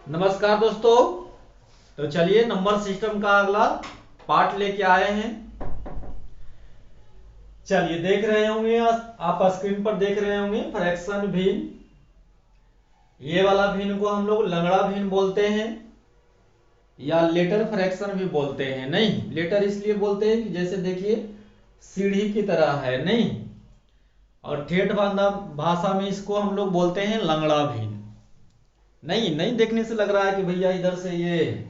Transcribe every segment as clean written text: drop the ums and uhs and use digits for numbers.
नमस्कार दोस्तों। तो चलिए नंबर सिस्टम का अगला पार्ट लेके आए हैं। चलिए देख रहे होंगे आप स्क्रीन पर देख रहे होंगे फ्रैक्शन भिन्न। ये वाला भिन्न को हम लोग लंगड़ा भिन्न बोलते हैं या लेटर फ्रैक्शन भी बोलते हैं। नहीं, लेटर इसलिए बोलते हैं कि जैसे देखिए सीढ़ी की तरह है, नहीं। और ठेठ भाषा में इसको हम लोग बोलते हैं लंगड़ा भिन्न। नहीं नहीं देखने से लग रहा है कि भैया इधर से ये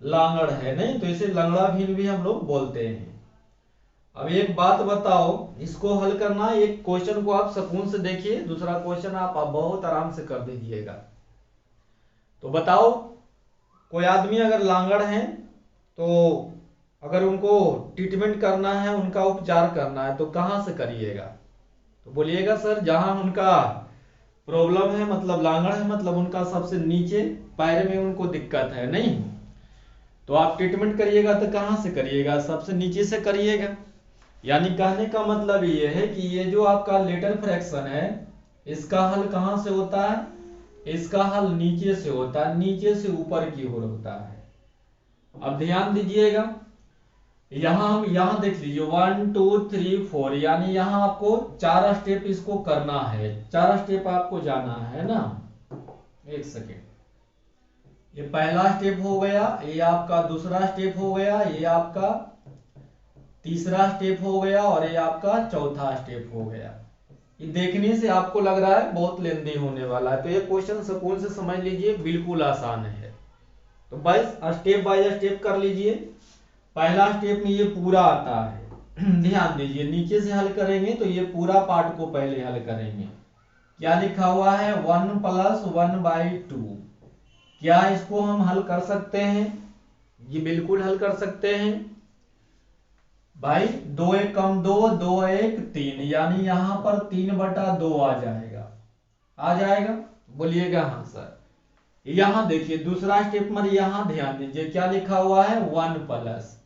लांगड़ है, नहीं, तो इसे लंगड़ा भिन्न भी हम लोग बोलते हैं। अब एक बात बताओ, इसको हल करना, एक क्वेश्चन को आप सुकून से देखिए, दूसरा क्वेश्चन आप बहुत आराम से कर दीजिएगा। तो बताओ, कोई आदमी अगर लांगड़ है तो अगर उनको ट्रीटमेंट करना है, उनका उपचार करना है, तो कहाँ से करिएगा? तो बोलिएगा सर जहां उनका प्रॉब्लम है, मतलब लांगड़ है, मतलब उनका सबसे नीचे पैर में उनको दिक्कत है, नहीं, तो आप ट्रीटमेंट करिएगा तो कहाँ से करिएगा? सबसे नीचे से करिएगा। यानी कहने का मतलब ये है कि ये जो आपका लेटर फ्रैक्शन है, इसका हल कहाँ से होता है? इसका हल नीचे से होता है, नीचे से ऊपर की ओर होता है। अब ध्यान दीजिएगा, यहाँ देख लीजिए 1 2 3 4, यानी यहाँ आपको 4 स्टेप इसको करना है, 4 स्टेप आपको जाना है ना। एक सेकेंड, ये पहला स्टेप हो गया, ये आपका दूसरा स्टेप हो गया, ये आपका तीसरा स्टेप हो गया और ये आपका चौथा स्टेप हो गया। ये देखने से आपको लग रहा है बहुत लेंदी होने वाला है, तो ये क्वेश्चन सुकून से समझ लीजिए, बिल्कुल आसान है। तो बस स्टेप बाय स्टेप कर लीजिए। पहला स्टेप में ये पूरा आता है ध्यान दीजिए, नीचे से हल करेंगे तो ये पूरा पार्ट को पहले हल करेंगे। क्या लिखा हुआ है? 1 + 1/2। क्या इसको हम हल कर सकते हैं? ये बिल्कुल हल कर सकते हैं भाई। 2 × 1 = 2, 2 × 1 = 3, यानी यहां पर 3/2 आ जाएगा। आ जाएगा? बोलिएगा हाँ सर। यहां देखिए दूसरा स्टेप में, यहां ध्यान दीजिए क्या लिखा हुआ है? 1+।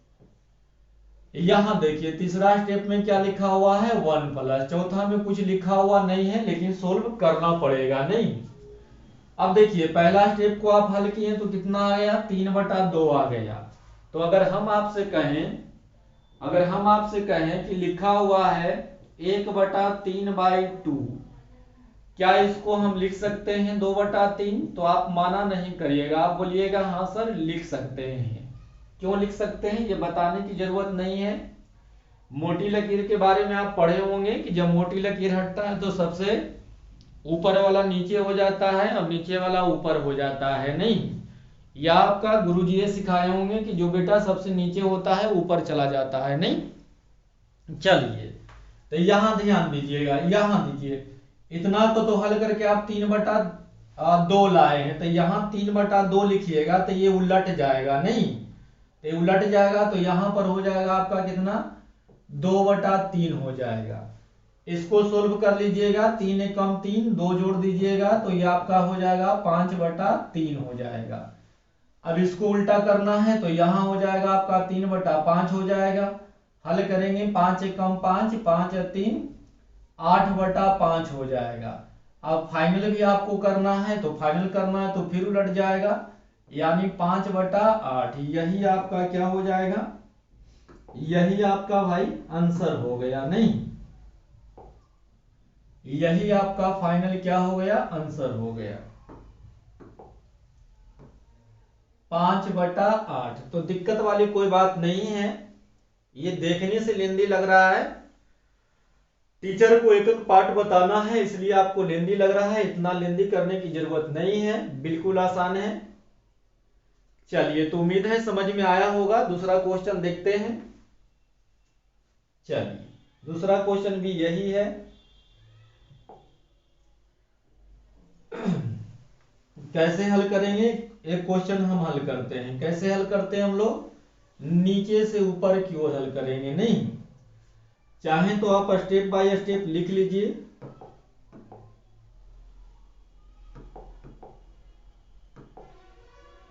यहां देखिए तीसरा स्टेप में क्या लिखा हुआ है? 1+। चौथा में कुछ लिखा हुआ नहीं है, लेकिन सोल्व करना पड़ेगा, नहीं। अब देखिए पहला स्टेप को आप हल किए तो कितना आ गया? 3/2 आ गया। तो अगर हम आपसे कहें कि लिखा हुआ है 1/3/2, क्या इसको हम लिख सकते हैं 2/3? तो आप माना नहीं करिएगा, आप बोलिएगा हाँ सर लिख सकते हैं। क्यों लिख सकते हैं ये बताने की जरूरत नहीं है। मोटी लकीर के बारे में आप पढ़े होंगे कि जब मोटी लकीर हटता है तो सबसे ऊपर वाला नीचे हो जाता है और नीचे वाला ऊपर हो जाता है, नहीं। या आपका गुरुजी ये सिखाए होंगे कि जो बेटा सबसे नीचे होता है ऊपर चला जाता है, नहीं। चलिए तो यहां ध्यान दीजिएगा, यहां दीजिए इतना को तो हल करके आप 3/2 लाए हैं, तो यहां 3/2 लिखिएगा तो ये उलट जाएगा, नहीं, तो ये उलट जाएगा तो यहां पर हो जाएगा आपका कितना? 2/3 हो जाएगा। इसको सोल्व कर लीजिएगा, 3 × 1 = 3, 2 जोड़ दीजिएगा तो ये आपका हो जाएगा 5/3 हो जाएगा। अब इसको उल्टा करना है तो यहां हो जाएगा आपका 3/5 हो जाएगा। हल करेंगे 5 × 1 = 5, 5 × 3 = 8/5 हो जाएगा। अब फाइनल भी आपको करना है, तो फाइनल करना है तो फिर उलट जाएगा, यानी 5/8। यही आपका क्या हो जाएगा? यही आपका भाई आंसर हो गया, नहीं। यही आपका फाइनल क्या हो गया? आंसर हो गया 5/8। तो दिक्कत वाली कोई बात नहीं है। ये देखने से लेंदी लग रहा है, टीचर को एक एक पार्ट बताना है इसलिए आपको लेंदी लग रहा है, इतना लेंदी करने की जरूरत नहीं है, बिल्कुल आसान है। चलिए तो उम्मीद है समझ में आया होगा। दूसरा क्वेश्चन देखते हैं। चलिए दूसरा क्वेश्चन भी यही है। कैसे हल करेंगे? एक क्वेश्चन हम हल करते हैं, कैसे हल करते हैं हम लोग? नीचे से ऊपर की ओर हल करेंगे, नहीं। चाहे तो आप स्टेप बाय स्टेप लिख लीजिए।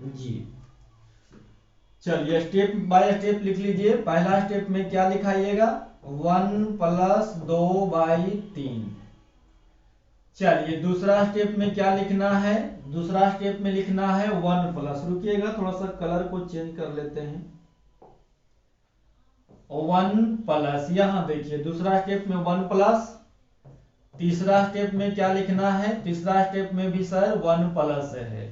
जी चलिए स्टेप बाय स्टेप लिख लीजिए। पहला स्टेप में क्या लिखाइएगा? 1 + 2/3। चलिए दूसरा स्टेप में क्या लिखना है, दूसरा स्टेप में लिखना है 1 प्लस, रुकिएगा थोड़ा सा कलर को चेंज कर लेते हैं, 1 प्लस, यहां देखिए दूसरा स्टेप में 1 प्लस, तीसरा स्टेप में क्या लिखना है, तीसरा स्टेप में भी सर 1 प्लस है,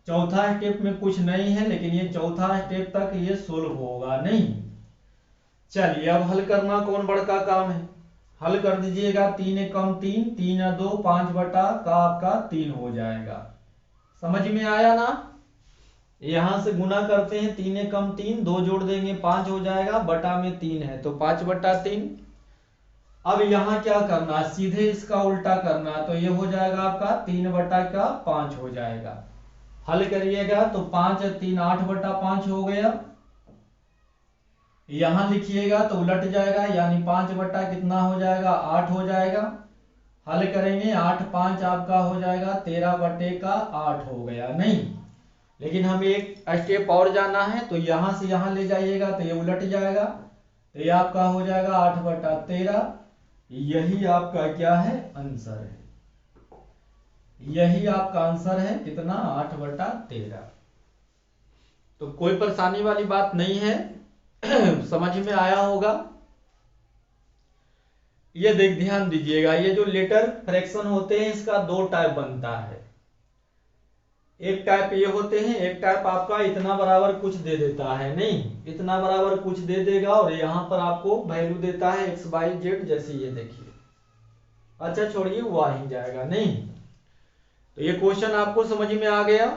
चौथा स्टेप में कुछ नहीं है, लेकिन ये चौथा स्टेप तक ये सोल्व होगा नहीं। चलिए अब हल करना कौन बड़का काम है, हल कर दीजिएगा, 3 कम 3, 3 2 5 बटा का आपका 3 हो जाएगा, समझ में आया ना। यहां से गुना करते हैं, 3 कम 3, 2 जोड़ देंगे 5 हो जाएगा, बटा में 3 है तो 5 बटा 3। अब यहाँ क्या करना है, सीधे इसका उल्टा करना है, तो ये हो जाएगा आपका 3 बटा का 5 हो जाएगा, हल करिएगा तो 5 3 8 बटा 5 हो गया, यहां लिखिएगा तो उलट जाएगा, यानी 5 बटा कितना हो जाएगा 8 हो जाएगा, हल करेंगे 8 5 आपका हो जाएगा 13 बटे का 8 हो गया नहीं। लेकिन हमें एक स्टेप और जाना है, तो यहां से यहां ले जाइएगा तो ये उलट जाएगा, तो ये आपका हो जाएगा 8 बटा 13, यही आपका क्या है आंसर है, यही आपका आंसर है कितना 8 बटा 13। तो कोई परेशानी वाली बात नहीं है, समझ में आया होगा। ये देख ध्यान दीजिएगा, ये जो लेटर फ्रैक्शन होते हैं इसका 2 टाइप बनता है, एक टाइप ये होते हैं, एक टाइप आपका इतना बराबर कुछ दे देता है नहीं, इतना बराबर कुछ दे देगा और यहां पर आपको वैल्यू देता है एक्स वाई जेड, जैसे ये देखिए, अच्छा छोड़िए वो आ ही जाएगा नहीं। तो ये क्वेश्चन आपको समझ में आ गया।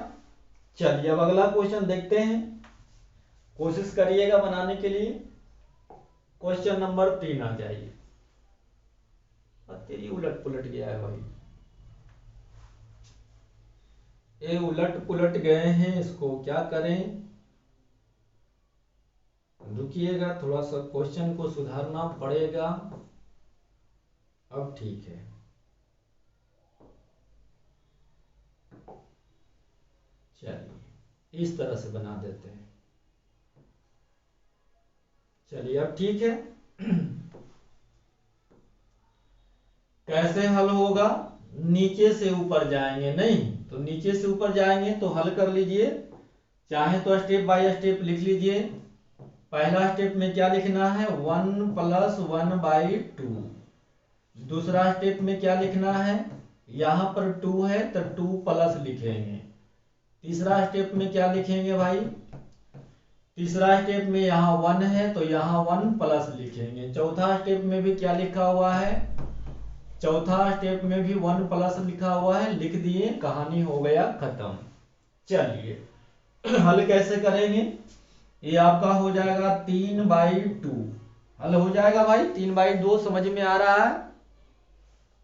चलिए अब अगला क्वेश्चन देखते हैं, कोशिश करिएगा बनाने के लिए। क्वेश्चन नंबर 3 आ जाइए, तेरी उलट पुलट गया है भाई, ये उलट पुलट गए हैं, इसको क्या करें, रुकिएगा थोड़ा सा क्वेश्चन को सुधारना पड़ेगा। अब ठीक है, चलिए इस तरह से बना देते हैं, चलिए अब ठीक है। कैसे हल होगा, नीचे से ऊपर जाएंगे नहीं, तो नीचे से ऊपर जाएंगे तो हल कर लीजिए, चाहे तो स्टेप बाय स्टेप लिख लीजिए। पहला स्टेप में क्या लिखना है 1 प्लस 1 बाई 2, दूसरा स्टेप में क्या लिखना है, यहां पर 2 है तो 2 प्लस लिखेंगे, तीसरा स्टेप में क्या लिखेंगे भाई, तीसरा स्टेप में यहाँ 1 है तो यहाँ 1 प्लस लिखेंगे, चौथा स्टेप में भी क्या लिखा हुआ है, चौथा स्टेप में भी 1 प्लस लिखा हुआ है, लिख दिए, कहानी हो गया खत्म। चलिए हल कैसे करेंगे, ये आपका हो जाएगा 3 बाई 2, हल हो जाएगा भाई 3 बाई 2, समझ में आ रहा है।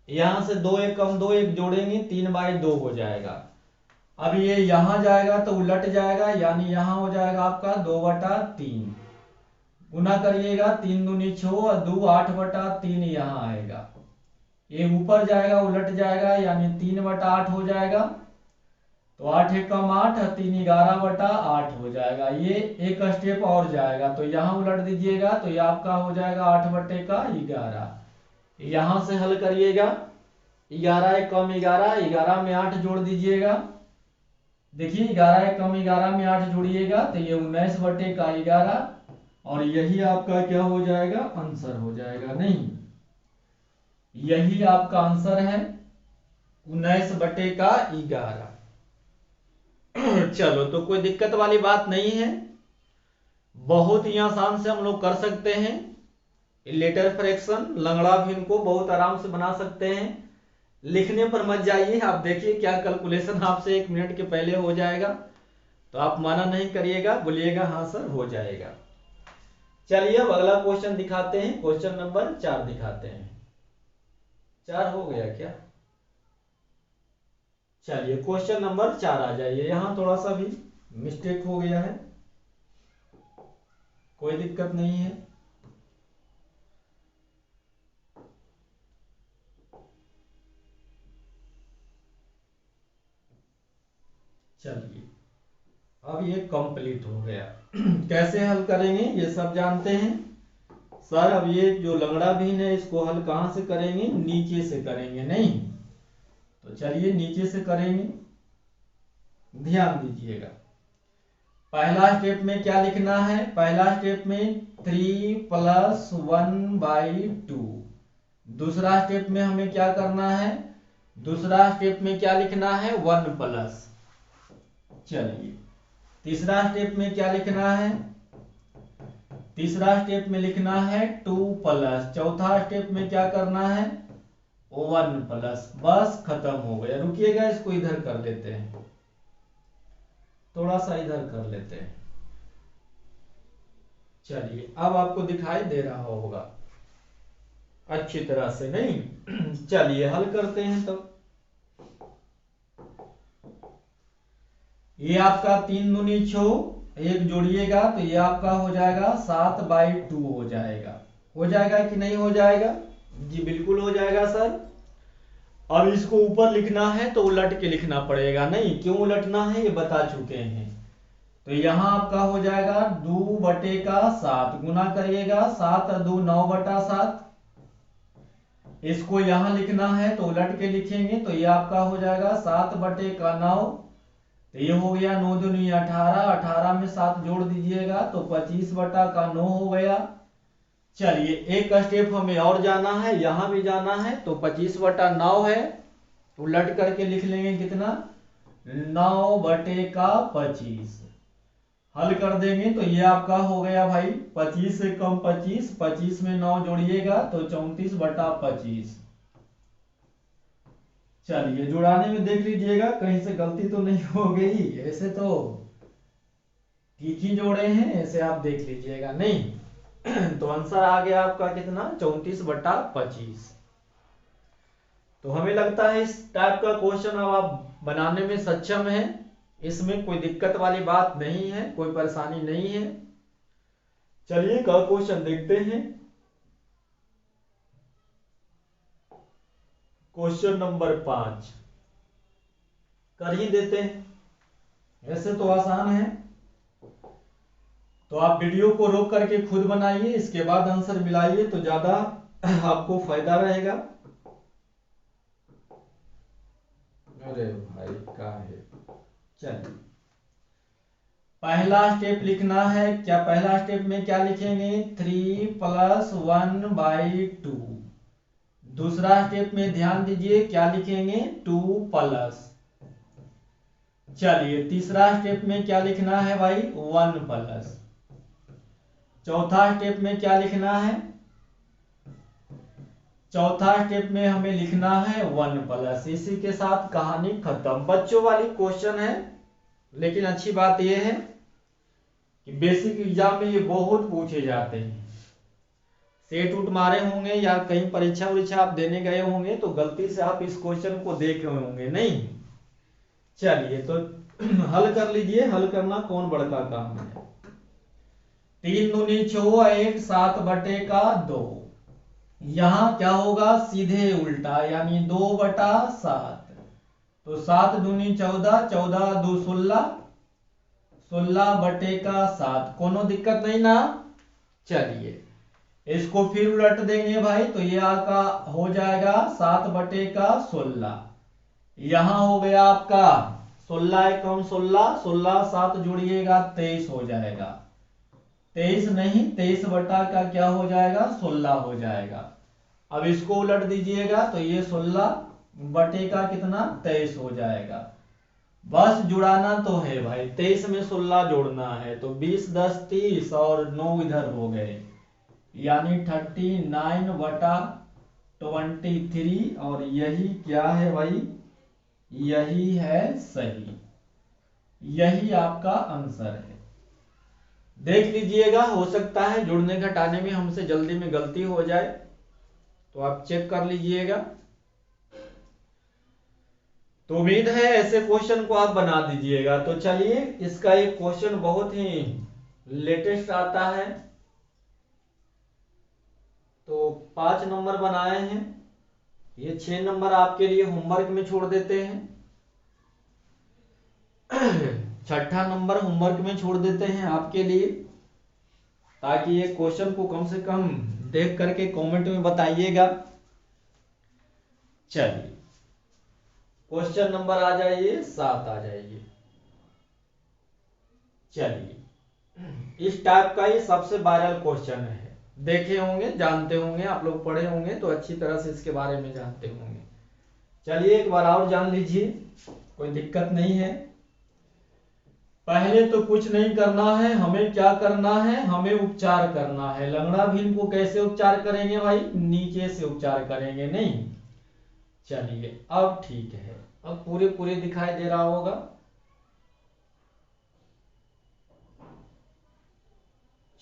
यहां से 2 1 कम 2 1 जोड़ेंगे 3 बाई 2 हो जाएगा, अब ये यहां जाएगा तो उलट जाएगा, यानी यहां हो जाएगा आपका 2 बटा 3, गुना करिएगा 3 दूनी 6 और 2 8 बटा 3 यहाँ आएगा, ये ऊपर जाएगा उलट जाएगा, यानी 3 बटा 8 हो जाएगा, तो 8 1 कम 8 और 3 11 बटा 8 हो जाएगा, ये एक स्टेप और जाएगा तो यहाँ उलट दीजिएगा, तो ये आपका हो जाएगा 8 बटे का 11, यहां से हल करिएगा, 11 1 कम 11, 11 में 8 जोड़ दीजिएगा, देखिए 11 1 कम 11 में 8 जोड़िएगा तो ये 19 बटे का 11, और यही आपका क्या हो जाएगा आंसर हो जाएगा नहीं, यही आपका आंसर है 19 बटे का 11। चलो तो कोई दिक्कत वाली बात नहीं है, बहुत ही आसान से हम लोग कर सकते हैं, लेटर फ्रैक्शन लंगड़ा भिन्न को बहुत आराम से बना सकते हैं। लिखने पर मत जाइए, आप देखिए क्या कैलकुलेशन आपसे 1 मिनट के पहले हो जाएगा, तो आप माना नहीं करिएगा, बोलिएगा हाँ सर हो जाएगा। चलिए अब अगला क्वेश्चन दिखाते हैं, क्वेश्चन नंबर 4 दिखाते हैं, 4 हो गया क्या, चलिए क्वेश्चन नंबर 4 आ जाइए, यहां थोड़ा सा भी मिस्टेक हो गया है, कोई दिक्कत नहीं है। चलिए अब ये कंप्लीट हो गया। कैसे हल करेंगे ये सब जानते हैं सर, अब ये जो लंगड़ा भिन्न है इसको हल कहां से करेंगे, नीचे से करेंगे नहीं, तो चलिए नीचे से करेंगे, ध्यान दीजिएगा। पहला स्टेप में क्या लिखना है, पहला स्टेप में 3 + 1/2। दूसरा स्टेप में हमें क्या करना है, दूसरा स्टेप में क्या लिखना है 1+। चलिए तीसरा स्टेप में क्या लिखना है, तीसरा स्टेप में लिखना है 2+। चौथा स्टेप में क्या करना है 1+। बस खत्म हो गया। रुकिएगा, इसको इधर कर लेते हैं, थोड़ा सा इधर कर लेते हैं। चलिए अब आपको दिखाई दे रहा होगा अच्छी तरह से, नहीं? चलिए हल करते हैं। तो ये आपका 3 दूनी 6, एक जोड़िएगा तो ये आपका हो जाएगा 7/2 हो जाएगा। हो जाएगा कि नहीं हो जाएगा? जी बिल्कुल हो जाएगा सर। अब इसको ऊपर लिखना है तो उलट के लिखना पड़ेगा, नहीं? क्यों उलटना है ये बता चुके हैं। तो यहाँ आपका हो जाएगा 2/7, गुना करिएगा 7 और 2 9/7। इसको यहाँ लिखना है तो उलट के लिखेंगे तो ये आपका हो जाएगा 7/9। तो ये हो गया 9 दूनी 18, 18 में 7 जोड़ दीजिएगा तो 25/9 हो गया। चलिए एक स्टेप हमें और जाना है, यहाँ भी जाना है तो 25/9 है, उलट करके लिख लेंगे कितना 9/25। हल कर देंगे तो ये आपका हो गया भाई 25 से कम 25, 25 में 9 जोड़िएगा तो 34/25। चलिए जुड़ाने में देख लीजिएगा कहीं से गलती तो नहीं हो गई, ऐसे तो ठीक ही जोड़े हैं, ऐसे आप देख लीजिएगा, नहीं? तो आंसर आ गया आपका कितना 34/25। तो हमें लगता है इस टाइप का क्वेश्चन अब आप बनाने में सक्षम है, इसमें कोई दिक्कत वाली बात नहीं है, कोई परेशानी नहीं है। चलिए का क्वेश्चन देखते हैं। क्वेश्चन नंबर 5 कर ही देते हैं, ऐसे तो आसान है। तो आप वीडियो को रोक करके खुद बनाइए, इसके बाद आंसर मिलाइए तो ज्यादा आपको फायदा रहेगा। अरे भाई क्या है, चलिए पहला स्टेप लिखना है। क्या पहला स्टेप में क्या लिखेंगे 3 + 1/2। दूसरा स्टेप में ध्यान दीजिए क्या लिखेंगे 2+। चलिए तीसरा स्टेप में क्या लिखना है भाई 1+। चौथा स्टेप में क्या लिखना है, चौथा स्टेप में हमें लिखना है 1+। इसी के साथ कहानी खत्म। बच्चों वाली क्वेश्चन है, लेकिन अच्छी बात यह है कि बेसिक एग्जाम में ये बहुत पूछे जाते हैं। सेट उठ मारे होंगे या कहीं परीक्षा वरीक्षा आप देने गए होंगे तो गलती से आप इस क्वेश्चन को देख रहे होंगे, नहीं? चलिए तो हल कर लीजिए, हल करना कौन बड़का काम है। 3 दूनी 6, 1 7/2। यहां क्या होगा सीधे उल्टा, यानी 2/7। तो 7 दूनी 14, 14 2 16, 16/7। कोनो दिक्कत नहीं ना? चलिए इसको फिर उलट देंगे भाई तो ये आपका हो जाएगा 7/16। यहां हो गया आपका 16 कम 16, 16 7 जोड़िएगा 23 हो जाएगा। 23 नहीं 23 बटा का क्या हो जाएगा 16 हो जाएगा। अब इसको उलट दीजिएगा तो ये 16 बटे का कितना 23 हो जाएगा। बस जुड़ाना तो है भाई, 23 में 16 जोड़ना है तो 20 10 30 और 9 इधर हो गए, यानी 39/23। और यही क्या है भाई, यही है सही, यही आपका आंसर है। देख लीजिएगा, हो सकता है जुड़ने घटाने में हमसे जल्दी में गलती हो जाए तो आप चेक कर लीजिएगा। तो उम्मीद है ऐसे क्वेश्चन को आप बना दीजिएगा। तो चलिए इसका एक क्वेश्चन बहुत ही लेटेस्ट आता है, तो 5 नंबर बनाए हैं, ये 6 नंबर आपके लिए होमवर्क में छोड़ देते हैं। छठा नंबर होमवर्क में छोड़ देते हैं आपके लिए, ताकि ये क्वेश्चन को कम से कम देख करके कमेंट में बताइएगा। चलिए क्वेश्चन नंबर आ जाइए 7 आ जाइए। चलिए, इस टाइप का ये सबसे वायरल क्वेश्चन है, देखे होंगे, जानते होंगे, आप लोग पढ़े होंगे तो अच्छी तरह से इसके बारे में जानते होंगे। चलिए एक बार और जान लीजिए, कोई दिक्कत नहीं है। पहले तो कुछ नहीं करना है, हमें क्या करना है, हमें उपचार करना है। लंगड़ा भीम को कैसे उपचार करेंगे भाई, नीचे से उपचार करेंगे, नहीं। चलिए अब ठीक है, अब पूरे पूरे दिखाई दे रहा होगा।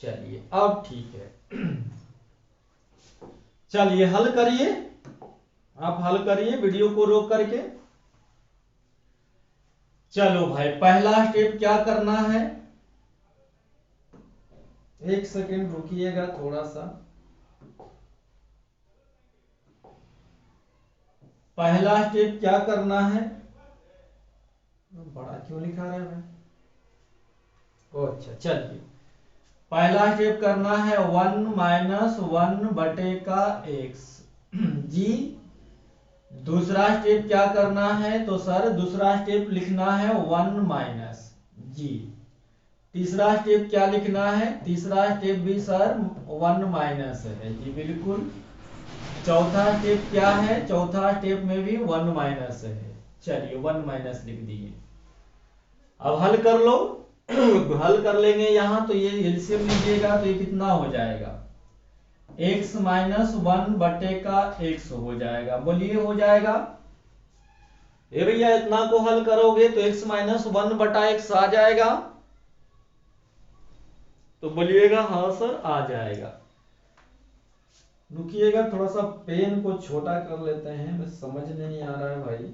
चलिए अब ठीक है। चलिए हल करिए, आप हल करिए वीडियो को रोक करके। चलो भाई, पहला स्टेप क्या करना है, एक सेकेंड रुकिएगा थोड़ा सा। पहला स्टेप क्या करना है, बड़ा क्यों लिखा रहा है भाई, ओ अच्छा। चलिए पहला स्टेप करना है 1 माइनस 1 बटे का x जी। दूसरा स्टेप क्या करना है, तो सर दूसरा स्टेप लिखना है 1 माइनस जी। तीसरा स्टेप क्या लिखना है, तीसरा स्टेप भी सर 1 माइनस है जी, बिल्कुल। चौथा स्टेप क्या है, चौथा स्टेप में भी 1 माइनस है। चलिए 1 माइनस लिख दिए। अब हल कर लो। हल कर लेंगे यहाँ, तो ये एलसीएम लीजिएगा तो ये कितना हो जाएगा, x माइनस 1 बटे का x हो जाएगा। बोलिए हो जाएगा। ये भैया इतना को हल करोगे तो x माइनस 1 बटा x आ जाएगा, तो बोलिएगा हाँ सर आ जाएगा। रुकिएगा थोड़ा सा, पेन को छोटा कर लेते हैं, बस समझ नहीं आ रहा है भाई।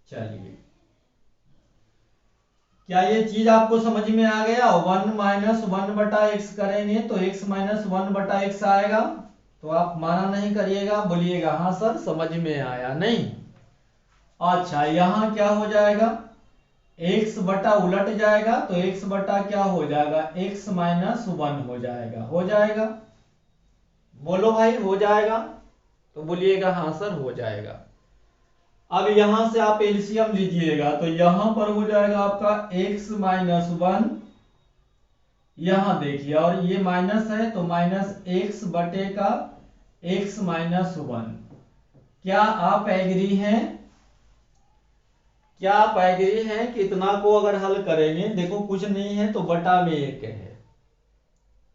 चलिए, क्या ये चीज आपको समझ में आ गया, 1 माइनस 1 बटा एक्स करेंगे तो x माइनस 1 बटा एक्स आएगा। तो आप माना नहीं करिएगा, बोलिएगा हाँ सर समझ में आया, नहीं। अच्छा यहाँ क्या हो जाएगा, x बटा उलट जाएगा तो x बटा क्या हो जाएगा, x माइनस 1 हो जाएगा। हो जाएगा, बोलो भाई हो जाएगा, तो बोलिएगा हाँ सर हो जाएगा। अब यहां से आप एलसीएम लीजिएगा तो यहां पर हो जाएगा आपका x माइनस 1, यहां देखिए, और ये माइनस है तो माइनस x बटे का x माइनस 1। क्या आप एग्री हैं, क्या आप एग्री हैं कि इतना को अगर हल करेंगे, देखो कुछ नहीं है तो बटा में 1 है,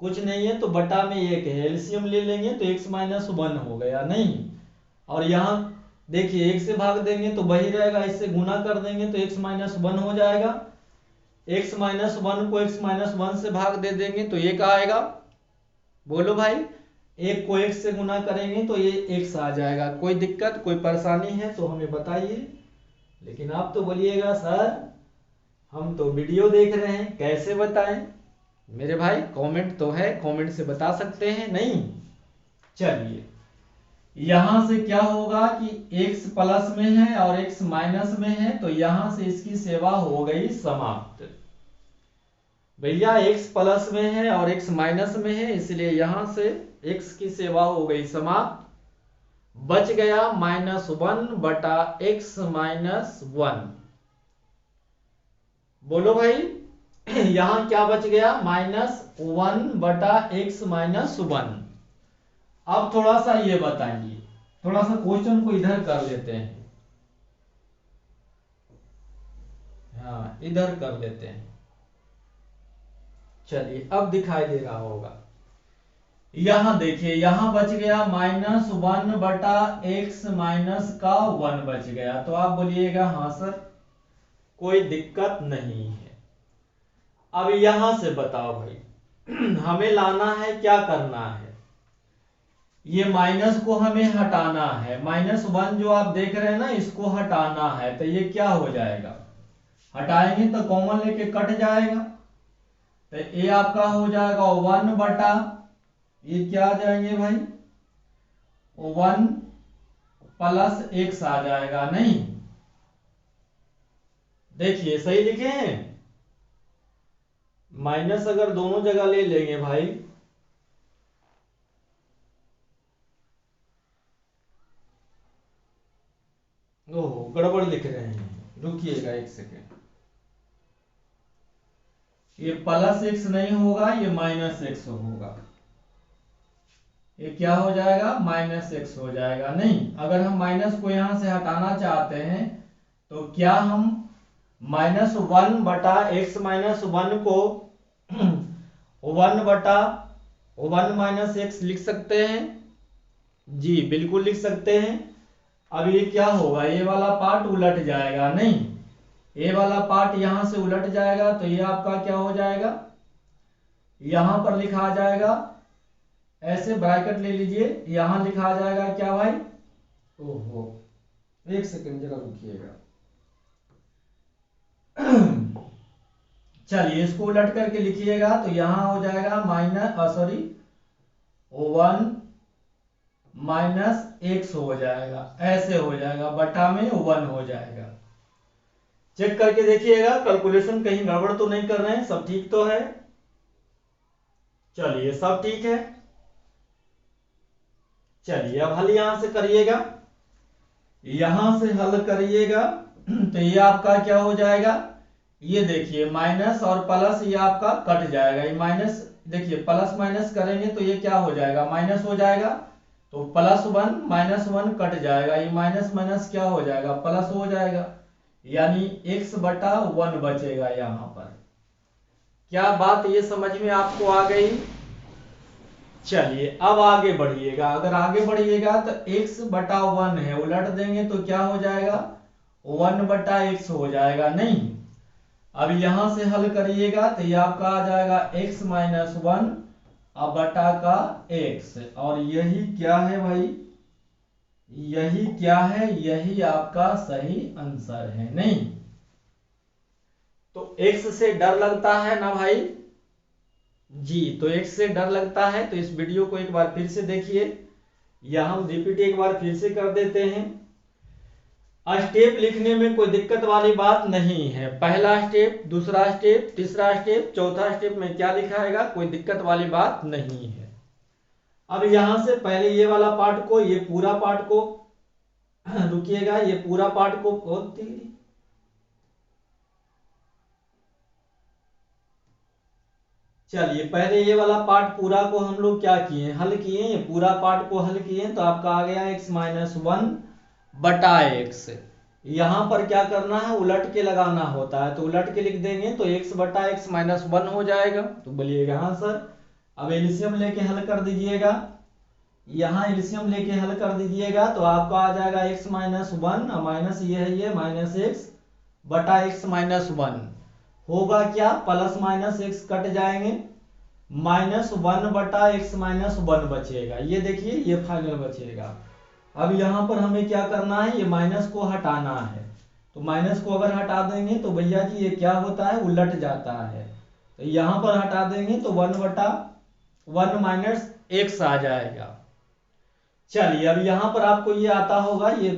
कुछ नहीं है तो बटा में 1 है, एलसीएम ले लेंगे तो x माइनस 1 हो गया, नहीं। और यहाँ देखिए 1 से भाग देंगे तो वही रहेगा, इससे गुना कर देंगे तो x माइनस 1 हो जाएगा। x माइनस 1 को x माइनस 1 से भाग दे देंगे तो 1 आएगा। बोलो भाई, 1 को 1 से गुना करेंगे तो ये x आ जाएगा। कोई दिक्कत कोई परेशानी है तो हमें बताइए, लेकिन आप तो बोलिएगा सर हम तो वीडियो देख रहे हैं कैसे बताएं। मेरे भाई कमेंट तो है, कमेंट से बता सकते हैं, नहीं। चलिए यहां से क्या होगा कि x प्लस में है और x माइनस में है, तो यहां से इसकी सेवा हो गई समाप्त। भैया x प्लस में है और x माइनस में है, इसलिए यहां से x की सेवा हो गई समाप्त। बच गया माइनस 1 बटा x माइनस 1। बोलो भाई, यहां क्या बच गया, माइनस 1 बटा x माइनस 1। अब थोड़ा सा ये बताइए, थोड़ा सा क्वेश्चन को इधर कर लेते हैं, हाँ इधर कर लेते हैं। चलिए अब दिखाई दे रहा होगा, यहां देखिए, यहां बच गया माइनस 1 बटा x माइनस का 1 बच गया, तो आप बोलिएगा हाँ सर कोई दिक्कत नहीं है। अब यहां से बताओ भाई, हमें लाना है, क्या करना है, ये माइनस को हमें हटाना है, माइनस 1 जो आप देख रहे हैं ना इसको हटाना है, तो ये क्या हो जाएगा, हटाएंगे तो कॉमन लेके कट जाएगा, तो ये आपका हो जाएगा 1 बटा, ये क्या आ जाएंगे भाई 1 प्लस x आ जाएगा, नहीं। देखिए सही लिखे हैं, माइनस अगर दोनों जगह ले लेंगे भाई ओहो गड़बड़ लिख रहे हैं, रुकिएगा एक सेकेंड। ये प्लस एक्स नहीं होगा, ये माइनस एक्स होगा। ये क्या हो जाएगा, माइनस एक्स हो जाएगा। नहीं, अगर हम माइनस को यहां से हटाना चाहते हैं तो क्या हम माइनस वन बटा एक्स माइनस वन को वन बटा वन माइनस एक्स लिख सकते हैं? जी बिल्कुल लिख सकते हैं। अब ये क्या होगा, ये वाला पार्ट उलट जाएगा। नहीं, ये वाला पार्ट यहां से उलट जाएगा तो ये आपका क्या हो जाएगा, यहां पर लिखा जाएगा, ऐसे ब्रैकेट ले लीजिए, यहां लिखा जाएगा क्या भाई, ओहो एक सेकंड जरा रुकिएगा। चलिए इसको उलट करके लिखिएगा तो यहां हो जाएगा minus sorry one minus x हो जाएगा, ऐसे हो जाएगा, बटा में वन हो जाएगा। चेक करके देखिएगा कैलकुलेशन कहीं गड़बड़ तो नहीं कर रहे हैं, सब ठीक तो है? चलिए सब ठीक है। चलिए अब हल यहां से करिएगा, यहां से हल करिएगा तो ये आपका क्या हो जाएगा, ये देखिए माइनस और प्लस ये आपका कट जाएगा, ये माइनस देखिए प्लस माइनस करेंगे तो ये क्या हो जाएगा, माइनस हो जाएगा। तो plus one minus one cut जाएगा, ये माइनस माइनस क्या हो जाएगा, प्लस हो जाएगा, यानी x बटा वन बचेगा यहां पर। क्या बात ये समझ में आपको आ गई? चलिए अब आगे बढ़िएगा, अगर आगे बढ़िएगा तो x बटा वन है, उलट देंगे तो क्या हो जाएगा, वन बटा एक्स हो जाएगा। नहीं, अब यहां से हल करिएगा तो ये आपका आ जाएगा x माइनस वन अब बटा का x, और यही क्या है भाई, यही क्या है, यही आपका सही आंसर है। नहीं तो x से डर लगता है ना भाई जी, तो x से डर लगता है तो इस वीडियो को एक बार फिर से देखिए, या हम रिपीट एक बार फिर से कर देते हैं। स्टेप लिखने में कोई दिक्कत वाली बात नहीं है, पहला स्टेप, दूसरा स्टेप, तीसरा स्टेप, चौथा स्टेप में क्या लिखाएगा, कोई दिक्कत वाली बात नहीं है। अब यहां से पहले ये वाला पार्ट को, ये पूरा पार्ट को रुकिएगा, ये पूरा पार्ट को चलिए पहले ये वाला पार्ट पूरा को हम लोग क्या किए, हल किए, ये पूरा पार्ट को हल किए तो आपका आ गया x माइनस वन बटा एक्स। यहां पर क्या करना है, उलट के लगाना होता है, तो उलट के लिख देंगे तो x बटा एक्स माइनस वन हो जाएगा। तो बोलिएगा हाँ सर। अब एलसीएम लेके हल कर दीजिएगा, यहाँ एलसीएम लेके हल कर दीजिएगा तो आपका आ जाएगा x माइनस वन, माइनस ये है ये माइनस एक्स बटा एक्स माइनस वन, होगा क्या, प्लस माइनस एक्स कट जाएंगे, माइनस वन बटा एक्स माइनस वन बचेगा, ये देखिए ये फाइनल बचेगा। अब यहां पर हमें क्या करना है, ये माइनस को हटाना है, तो माइनस को अगर हटा देंगे तो भैया जी ये क्या होता है, उलट जाता है, तो यहां पर हटा देंगे तो वन बटा वन माइनस एक्स आ जाएगा। चलिए अब यहां पर आपको ये आता होगा, ये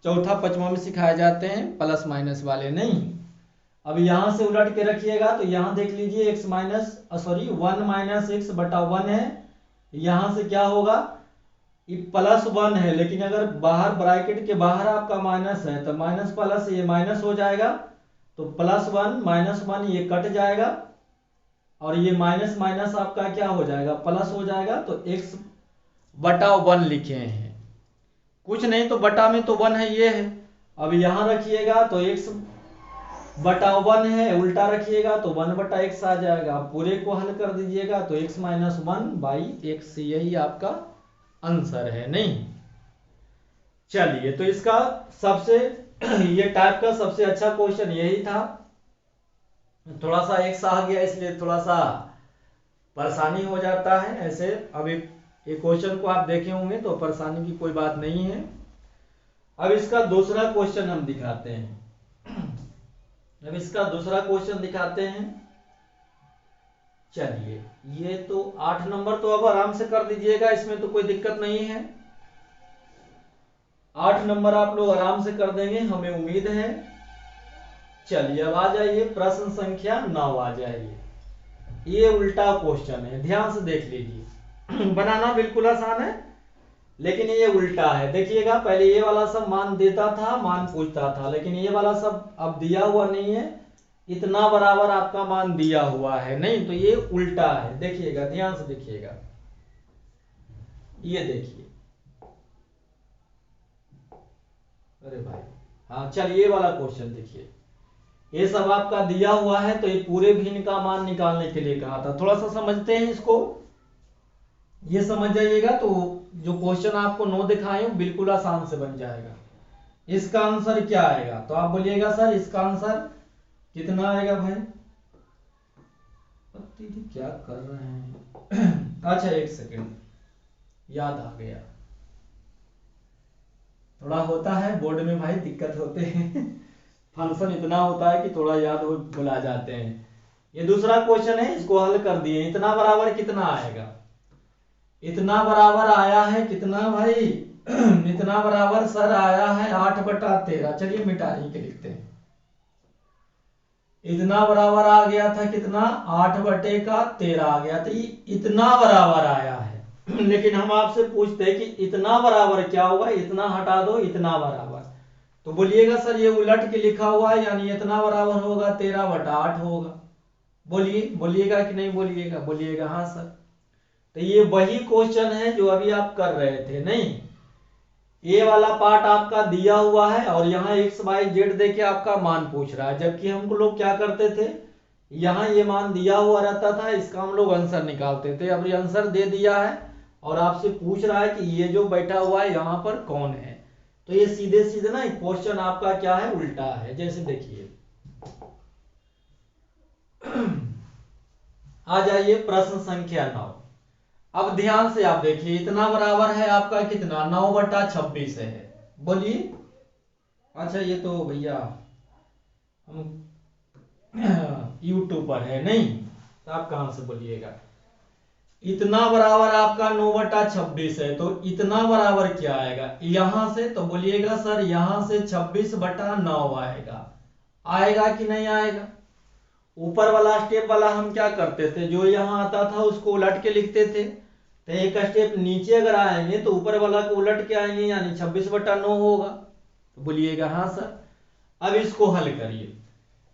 चौथा पचवा में सिखाए जाते हैं प्लस माइनस वाले। नहीं, अब यहां से उलट के रखिएगा तो यहां देख लीजिए x minus sorry one minus x बटा वन है, यहां से क्या होगा, ये प्लस वन है, लेकिन अगर बाहर ब्रैकेट के बाहर आपका माइनस है तो माइनस प्लस ये माइनस हो जाएगा, तो प्लस वन माइनस वन ये कट जाएगा, और ये माइनस माइनस आपका क्या हो जाएगा, प्लस हो जाएगा। तो x बटा वन लिखे हैं, कुछ नहीं तो बटा में तो वन है, ये है। अब यहां रखिएगा तो x बटा वन है, उल्टा रखिएगा तो वन बटा एक्स आ जाएगा, पूरे को हल कर दीजिएगा तो x minus one by x, यही आपका आंसर है। नहीं, चलिए तो इसका सबसे ये टाइप का सबसे अच्छा क्वेश्चन यही था, थोड़ा सा एक्स आ गया इसलिए थोड़ा सा परेशानी हो जाता है, ऐसे अब एक क्वेश्चन को आप देखे होंगे तो परेशानी की कोई बात नहीं है। अब इसका दूसरा क्वेश्चन हम दिखाते हैं, अब इसका दूसरा क्वेश्चन दिखाते हैं। चलिए ये तो 8 नंबर तो अब आराम से कर दीजिएगा, इसमें तो कोई दिक्कत नहीं है, 8 नंबर आप लोग आराम से कर देंगे हमें उम्मीद है। चलिए अब आ जाइए प्रश्न संख्या 9 आ जाइए, ये उल्टा क्वेश्चन है, ध्यान से देख लीजिए बनाना बिल्कुल आसान है, लेकिन ये उल्टा है। देखिएगा, पहले ये वाला सब मान देता था, मान पूछता था, लेकिन ये वाला सब अब दिया हुआ नहीं है, इतना बराबर आपका मान दिया हुआ है, नहीं तो ये उल्टा है। देखिएगा, ध्यान से देखिएगा, ये देखिए, अरे भाई, हाँ चलिए ये वाला क्वेश्चन देखिए, ये सब आपका दिया हुआ है, तो ये पूरे भिन्न का मान निकालने के लिए कहा था। थोड़ा सा समझते हैं इसको, ये समझ जाइएगा तो जो क्वेश्चन आपको 9 दिखाए हूं बिल्कुल आसान से बन जाएगा। इसका आंसर क्या आएगा, तो आप बोलिएगा सर इसका आंसर कितना आएगा भाई। दीदी क्या कर रहे हैं अच्छा एक सेकंड, याद आ गया, थोड़ा होता है बोर्ड में भाई, दिक्कत होते हैं फंक्शन इतना होता है कि थोड़ा याद हो भुला जाते हैं। ये दूसरा क्वेश्चन है, इसको हल कर दिए। इतना बराबर कितना आएगा, इतना बराबर आया है कितना भाई इतना बराबर सर आया है 8/13। चलिए मिटा ही के लिखते हैं। इतना बराबर आ गया था कितना, 8/13 आ गया, तो इतना बराबर आया है लेकिन हम आपसे पूछते हैं कि इतना बराबर क्या होगा, इतना हटा दो, इतना बराबर, तो बोलिएगा सर ये उलट के लिखा हुआ है, यानी इतना बराबर होगा 13/8 होगा। बोलिए, बोलिएगा कि नहीं बोलिएगा, बोलिएगा हाँ सर। तो ये वही क्वेश्चन है जो अभी आप कर रहे थे, नहीं ये वाला पार्ट आपका दिया हुआ है और यहाँ एक्स वाई जेड दे के आपका मान पूछ रहा है, जबकि हम लोग क्या करते थे, यहाँ ये मान दिया हुआ रहता था, इसका हम लोग आंसर निकालते थे। अब ये आंसर दे दिया है और आपसे पूछ रहा है कि ये जो बैठा हुआ है यहाँ पर कौन है, तो ये सीधे सीधे ना क्वेश्चन आपका क्या है, उल्टा है। जैसे देखिए आ जाइए प्रश्न संख्या 9। अब ध्यान से आप देखिए, इतना बराबर है आपका कितना, 9/26 है। बोलिए, अच्छा ये तो भैया हम यूट्यूब पर है, नहीं तो आप कहां से बोलिएगा। इतना बराबर आपका 9/26 है, तो इतना बराबर क्या आएगा यहां से, तो बोलिएगा सर यहां से 26/9 आएगा। आएगा कि नहीं आएगा। ऊपर वाला स्टेप वाला हम क्या करते थे, जो यहाँ आता था उसको उलट के लिखते थे, तो एक स्टेप नीचे अगर आएंगे तो ऊपर वाला को उलट के आएंगे, यानी 26/9 होगा। तो बोलिएगा हाँ सर। अब इसको हल करिए,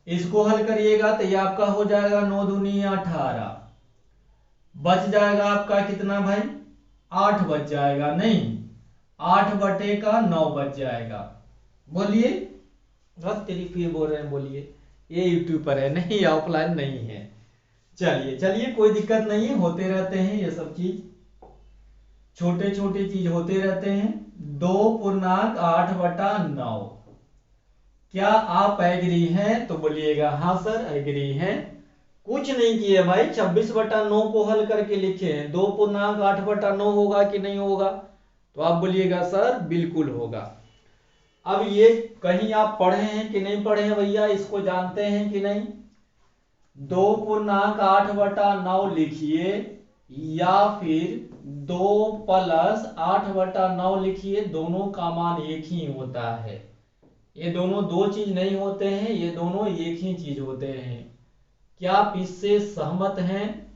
इसको हल करिएगा तो ये आपका हो जाएगा 9 दूनी 18, बच जाएगा आपका कितना भाई, 8 बच जाएगा, नहीं 8/9 बच जाएगा। बोलिए, बस तेरी फिर बोल रहे हैं, बोलिए ये यूट्यूब पर है, नहीं ऑफलाइन नहीं है। चलिए चलिए कोई दिक्कत नहीं है, होते रहते हैं ये सब चीज, छोटे छोटे चीज होते रहते हैं। 2.8/9, क्या आप एग्री हैं, तो बोलिएगा हाँ सर एग्री हैं। कुछ नहीं किए भाई, 26/9 को हल करके लिखे हैं, 2.8/9 होगा कि नहीं होगा, तो आप बोलिएगा सर बिल्कुल होगा। अब ये कहीं आप पढ़े हैं कि नहीं पढ़े हैं भैया, इसको जानते हैं कि नहीं। 2.8/9 लिखिए या फिर 2 + 8/9 लिखिए, दोनों का मान एक ही होता है। ये दोनों दो चीज नहीं होते हैं, ये दोनों एक ही चीज होते हैं। क्या आप इससे सहमत हैं,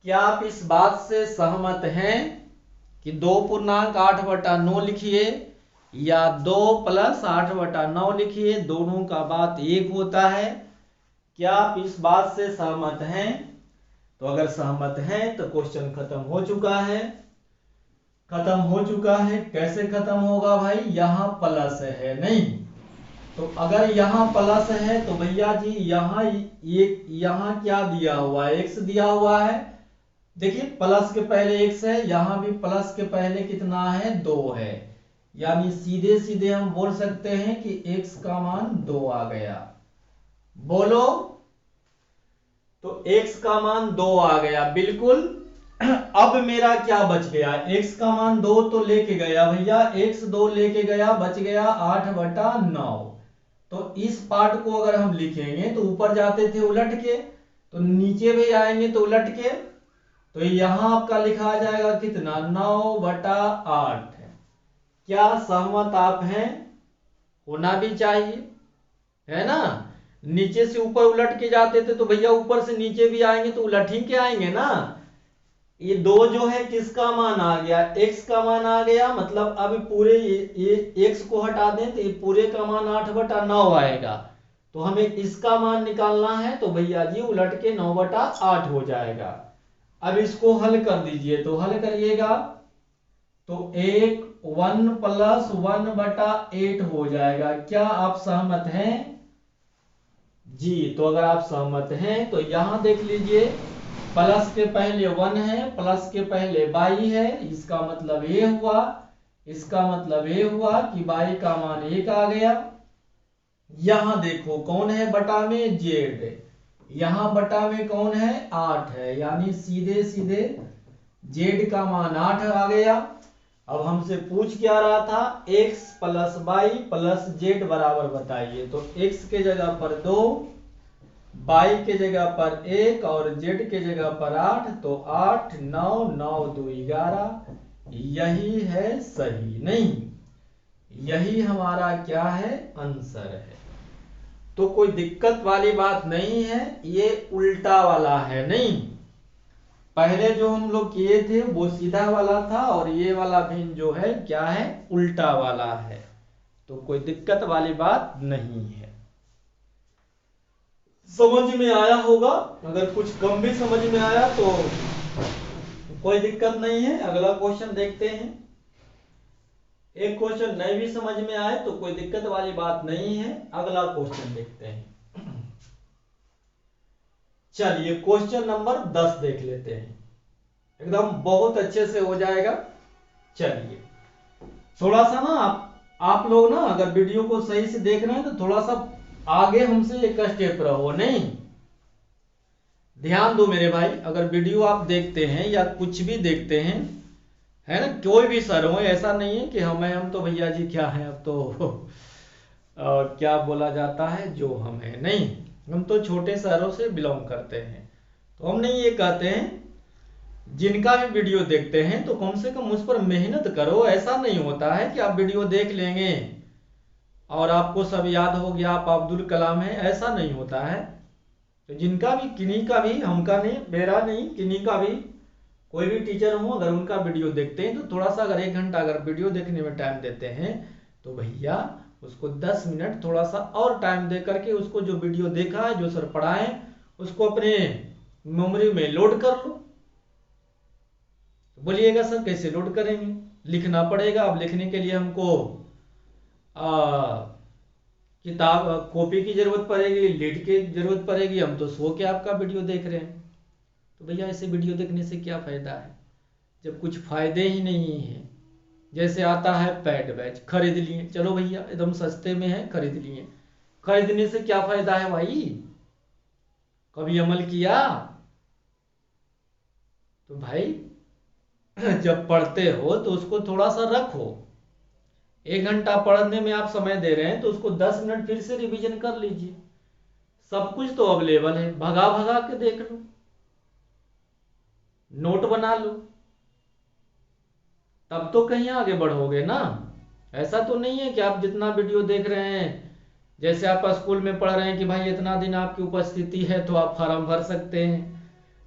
क्या आप इस बात से सहमत हैं कि 2.8/9 लिखिए या 2 + 8/9 लिखिए, दोनों का बात एक होता है। क्या आप इस बात से सहमत हैं, तो अगर सहमत हैं तो क्वेश्चन खत्म हो चुका है, खत्म हो चुका है। कैसे खत्म होगा भाई, यहां प्लस है, नहीं तो अगर यहां प्लस है तो भैया जी यहाँ ये यहां क्या दिया हुआ है, एक्स दिया हुआ है। देखिए प्लस के पहले एक्स है, यहां भी प्लस के पहले कितना है, 2 है, यानी सीधे सीधे हम बोल सकते हैं कि x का मान 2 आ गया। बोलो, तो x का मान 2 आ गया बिल्कुल। अब मेरा क्या बच गया, x का मान 2 तो लेके गया भैया, x 2 लेके गया, बच गया 8/9। तो इस पार्ट को अगर हम लिखेंगे तो ऊपर जाते थे उलट के, तो नीचे भी आएंगे तो उलट के, तो यहां आपका लिखा जाएगा कितना, 9/8। क्या सहमत आप हैं, होना भी चाहिए, है ना। नीचे से ऊपर उलट के जाते थे तो भैया ऊपर से नीचे भी आएंगे तो उलट ही के आएंगे ना। ये 2 जो है किसका मान आ गया, x का मान आ गया, मतलब अब पूरे ये x को हटा दें तो ये पूरे का मान 8/9 आएगा। तो हमें इसका मान निकालना है, तो भैया जी उलट के 9/8 हो जाएगा। अब इसको हल कर दीजिए, तो हल करिएगा तो 1 + 1/8 हो जाएगा। क्या आप सहमत हैं जी? तो अगर आप सहमत हैं तो यहां देख लीजिए, प्लस के पहले 1 है, प्लस के पहले बाई है, इसका मतलब ये हुआ, इसका मतलब ये हुआ कि बाई का मान 1 आ गया। यहां देखो कौन है बटा में, जेड, यहां बटा में कौन है, 8 है, यानी सीधे सीधे जेड का मान 8 आ गया। अब हमसे पूछ क्या रहा था, x + y + z बराबर बताइए। तो x के जगह पर 2, y के जगह पर 1 और z के जगह पर 8, तो 8 9 9 2 11, यही है सही, नहीं यही हमारा क्या है, आंसर है। तो कोई दिक्कत वाली बात नहीं है, ये उल्टा वाला है, नहीं पहले जो हम लोग किए थे वो सीधा वाला था, और ये वाला भी जो है क्या है, उल्टा वाला है। तो कोई दिक्कत वाली बात नहीं है। समझ में आया होगा, अगर कुछ कम भी समझ में आया तो कोई दिक्कत नहीं है। अगला क्वेश्चन देखते हैं। एक क्वेश्चन नहीं भी समझ में आए तो कोई दिक्कत वाली बात नहीं है, अगला क्वेश्चन देखते हैं। चलिए क्वेश्चन नंबर 10 देख लेते हैं, एकदम बहुत अच्छे से हो जाएगा। चलिए थोड़ा सा ना आप लोग ना अगर वीडियो को सही से देख रहे हैं तो थोड़ा सा आगे हमसे एक स्टेप रहो, नहीं ध्यान दो मेरे भाई। अगर वीडियो आप देखते हैं या कुछ भी देखते हैं, है ना, कोई भी सर हो, ऐसा नहीं है कि हम तो भैया जी क्या हैं, अब तो क्या बोला जाता है, जो हम हैं, नहीं हम तो छोटे शहरों से बिलोंग करते हैं। तो हम नहीं ये कहते हैं, जिनका भी वीडियो देखते हैं तो कम से कम उस पर मेहनत करो। ऐसा नहीं होता है कि आप वीडियो देख लेंगे और आपको सब याद हो गया, आप अब्दुल कलाम हैं, ऐसा नहीं होता है। तो जिनका भी, किन्हीं का भी, हमका नहीं, मेरा नहीं, किन्हीं का भी कोई भी टीचर हो, अगर उनका वीडियो देखते हैं तो थोड़ा सा अगर 1 घंटा अगर वीडियो देखने में टाइम देते हैं तो भैया उसको 10 मिनट थोड़ा सा और टाइम दे करके उसको जो वीडियो देखा है, जो सर पढ़ाए, उसको अपने मेमोरी में लोड कर लो। बोलिएगा सर कैसे लोड करेंगे, लिखना पड़ेगा। अब लिखने के लिए हमको किताब कॉपी की जरूरत पड़ेगी, लीड की जरूरत पड़ेगी, हम तो सो के आपका वीडियो देख रहे हैं। तो भैया ऐसे वीडियो देखने से क्या फायदा है, जब कुछ फायदे ही नहीं है। जैसे आता है पैड बैच, खरीद लिए, चलो भैया एकदम सस्ते में है, खरीद लिए, खरीदने से क्या फायदा है भाई, कभी अमल किया? तो भाई जब पढ़ते हो तो उसको थोड़ा सा रखो। 1 घंटा पढ़ने में आप समय दे रहे हैं तो उसको 10 मिनट फिर से रिवीजन कर लीजिए। सब कुछ तो अवेलेबल है, भगा भगा के देख लो, नोट बना लो, तब तो कहीं आगे बढ़ोगे ना। ऐसा तो नहीं है कि आप जितना वीडियो देख रहे हैं, जैसे आप स्कूल में पढ़ रहे हैं कि भाई इतना दिन आपकी उपस्थिति है तो आप फॉर्म भर सकते हैं।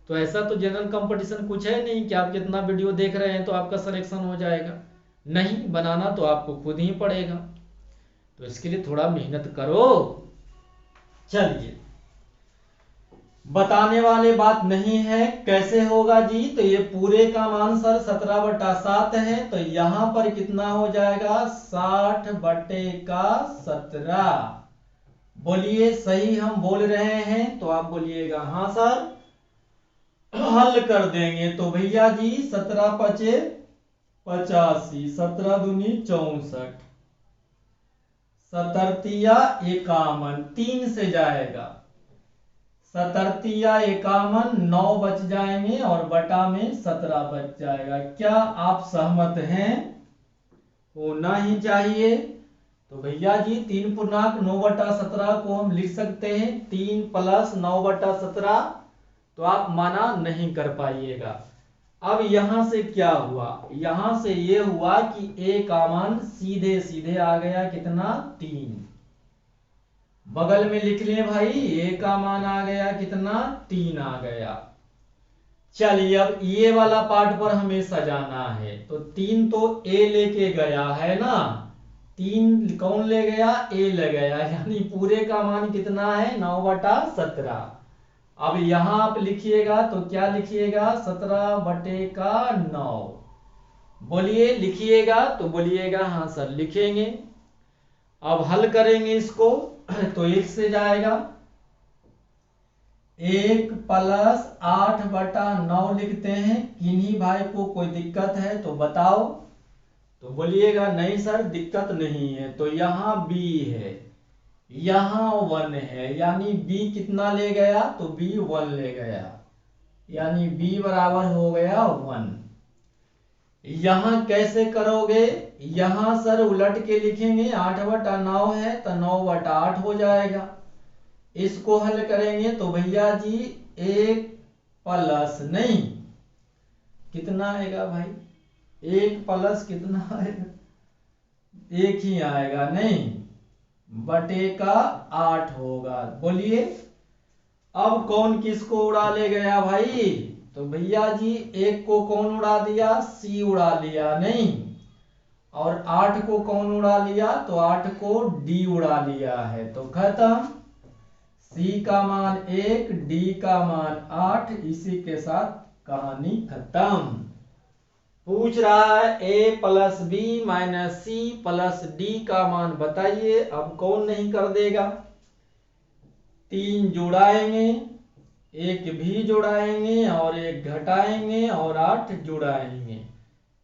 तो ऐसा तो जनरल कंपटीशन कुछ है नहीं कि आप जितना वीडियो देख रहे हैं तो आपका सिलेक्शन हो जाएगा। नहीं, बनाना तो आपको खुद ही पड़ेगा। तो इसके लिए थोड़ा मेहनत करो। चलिए बताने वाले बात नहीं है, कैसे होगा जी? तो ये पूरे का मान सर 17/7 है, तो यहां पर कितना हो जाएगा, 60/17। बोलिए सही हम बोल रहे हैं? तो आप बोलिएगा हाँ सर। हल कर देंगे तो भैया जी 17 × 5 = 85, 17 दूनी 64, 17×51, 3 से जाएगा, 17×51, 9 बच जाएंगे और बटा में 17 बच जाएगा। क्या आप सहमत हैं? होना ही चाहिए। तो भैया जी 3×9/17 को हम लिख सकते हैं 3 + 9/17, तो आप माना नहीं कर पाइएगा। अब यहां से क्या हुआ, यहां से ये हुआ कि a का मान सीधे सीधे आ गया, कितना, 3। बगल में लिख लें भाई, a का मान आ गया कितना, 3 आ गया। चलिए अब ये वाला पार्ट पर हमें सजाना है। तो 3 तो ए लेके गया है ना, 3 कौन ले गया, ए ले गया, यानी पूरे का मान कितना है 9/17। अब यहां आप लिखिएगा तो क्या लिखिएगा, 17/9। बोलिए लिखिएगा तो बोलिएगा हाँ सर लिखेंगे। अब हल करेंगे इसको तो 1 से जाएगा, 1 + 8/9 लिखते हैं। किन्हीं भाई को कोई दिक्कत है तो बताओ, तो बोलिएगा नहीं सर दिक्कत नहीं है। तो यहाँ b है, यहाँ 1 है, यानी b कितना ले गया, तो b 1 ले गया, यानी b बराबर हो गया 1। यहां कैसे करोगे, यहां सर उलट के लिखेंगे, 8/9 है तो 9/8 हो जाएगा। इसको हल करेंगे तो भैया जी 1 प्लस नहीं कितना आएगा भाई, 1 प्लस कितना आएगा, 1 ही आएगा, नहीं बटे का 8 होगा। बोलिए अब कौन किसको उड़ा ले गया भाई, तो भैया जी 1 को कौन उड़ा दिया, सी उड़ा लिया, नहीं, और 8 को कौन उड़ा लिया, तो 8 को डी उड़ा लिया है। तो खत्म, सी का मान 1, डी का मान 8, इसी के साथ कहानी खत्म। पूछ रहा है a + b - c + d का मान बताइए। अब कौन नहीं कर देगा, 3 जुड़ाएंगे, 1 भी जुड़ाएंगे और 1 घटाएंगे और 8 जुड़ाएंगे,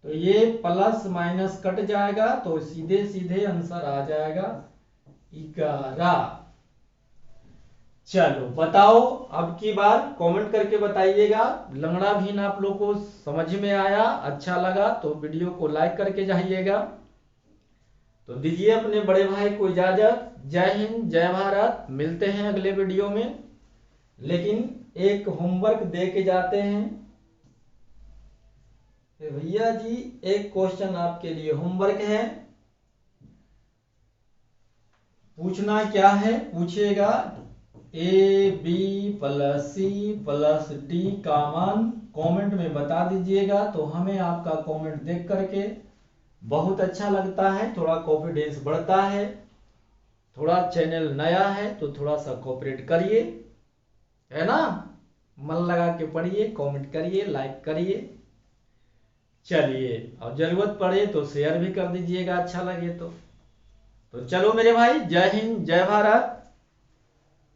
तो ये प्लस माइनस कट जाएगा, तो सीधे सीधे आंसर आ जाएगा 11। चलो बताओ, अब की बार कमेंट करके बताइएगा। लंगड़ा भिन्न आप लोग को समझ में आया, अच्छा लगा तो वीडियो को लाइक करके जाइएगा। तो दीजिए अपने बड़े भाई को इजाजत। जय हिंद, जय भारत। मिलते हैं अगले वीडियो में, लेकिन एक होमवर्क दे के जाते हैं। भैया जी एक क्वेश्चन आपके लिए होमवर्क है, पूछना क्या है, पूछेगा a b + c + d का मान कमेंट में बता दीजिएगा। तो हमें आपका कमेंट देख करके बहुत अच्छा लगता है, थोड़ा कॉन्फिडेंस बढ़ता है। थोड़ा चैनल नया है तो थोड़ा सा कोऑपरेट करिए, है ना, मन लगा के पढ़िए, कमेंट करिए, लाइक करिए। चलिए, और जरूरत पड़े तो शेयर भी कर दीजिएगा, अच्छा लगे तो चलो मेरे भाई, जय हिंद, जय भारत।